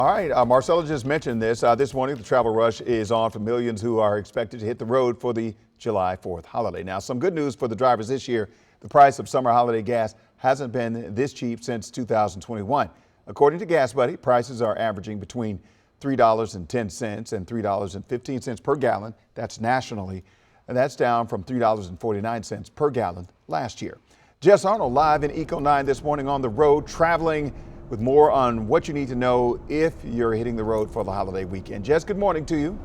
All right, Marcella just mentioned this. This morning, the travel rush is on for millions who are expected to hit the road for the July 4th holiday. Now, some good news for the drivers this year. The price of summer holiday gas hasn't been this cheap since 2021. According to Gas Buddy, prices are averaging between $3.10 and $3.15 per gallon. That's nationally, and that's down from $3.49 per gallon last year. Jess Arnold live in Eco 9 this morning on the road, traveling with more on what you need to know if you're hitting the road for the holiday weekend. Jess, good morning to you.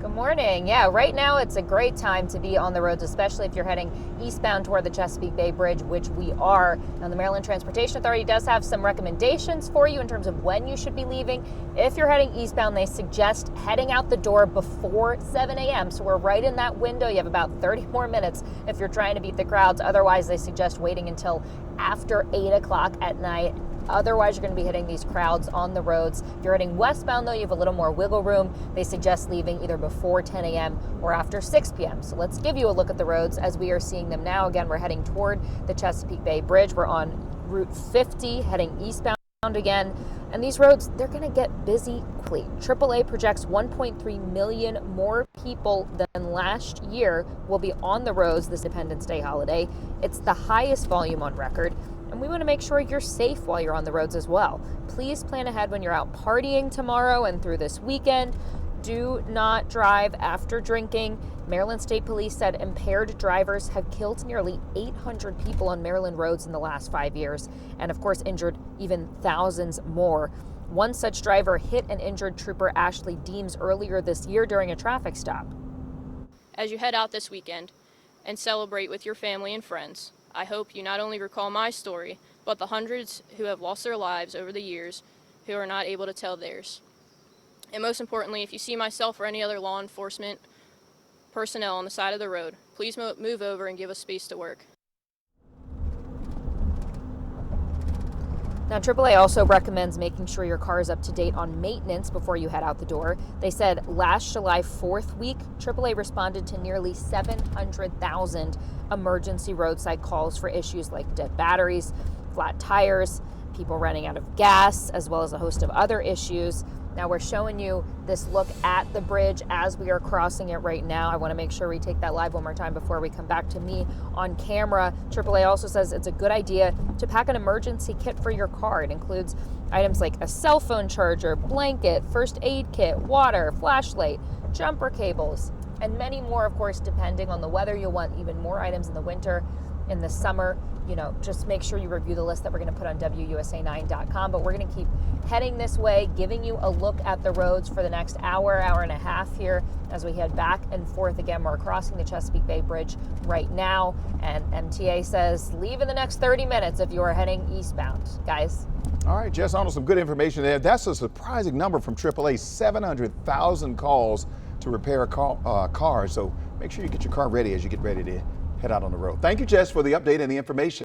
Good morning. Yeah, right now it's a great time to be on the roads, especially if you're heading eastbound toward the Chesapeake Bay Bridge, which we are. Now, the Maryland Transportation Authority does have some recommendations for you in terms of when you should be leaving. If you're heading eastbound, they suggest heading out the door before 7 a.m. So we're right in that window. You have about 30 more minutes if you're trying to beat the crowds. Otherwise, they suggest waiting until after 8 o'clock at night. Otherwise, you're going to be hitting these crowds on the roads. If you're heading westbound, though, you have a little more wiggle room. They suggest leaving either before 10 a.m. or after 6 p.m. So let's give you a look at the roads as we are seeing them now. Again, we're heading toward the Chesapeake Bay Bridge. We're on Route 50, heading eastbound again. And these roads, they're going to get busy quickly. AAA projects 1.3 million more people than last year will be on the roads this Independence Day holiday. It's the highest volume on record. And we want to make sure you're safe while you're on the roads as well. Please plan ahead when you're out partying tomorrow and through this weekend. Do not drive after drinking. Maryland State Police said impaired drivers have killed nearly 800 people on Maryland roads in the last 5 years, and of course injured even thousands more. One such driver hit and injured Trooper Ashley Deems earlier this year during a traffic stop. As you head out this weekend and celebrate with your family and friends, I hope you not only recall my story, but the hundreds who have lost their lives over the years who are not able to tell theirs. And most importantly, if you see myself or any other law enforcement personnel on the side of the road, please move over and give us space to work. Now, AAA also recommends making sure your car is up to date on maintenance before you head out the door. They said last July 4th week, AAA responded to nearly 700,000 emergency roadside calls for issues like dead batteries, flat tires, people running out of gas, as well as a host of other issues. Now we're showing you this look at the bridge as we are crossing it right now. I want to make sure we take that live one more time before we come back to me on camera. AAA also says it's a good idea to pack an emergency kit for your car. It includes items like a cell phone charger, blanket, first aid kit, water, flashlight, jumper cables, and many more, of course, depending on the weather. You'll want even more items in the winter. In the summer, just make sure you review the list that we're going to put on WUSA9.com. But we're going to keep heading this way, giving you a look at the roads for the next hour and a half here as we head back and forth. Again, we're crossing the Chesapeake Bay Bridge right now, and MTA says leave in the next 30 minutes if you are heading eastbound, guys. All right, Jess Arnold, some good information there. That's a surprising number from AAA, 700,000 calls to repair cars. So make sure you get your car ready as you get ready to head out on the road. Thank you, Jess, for the update and the information.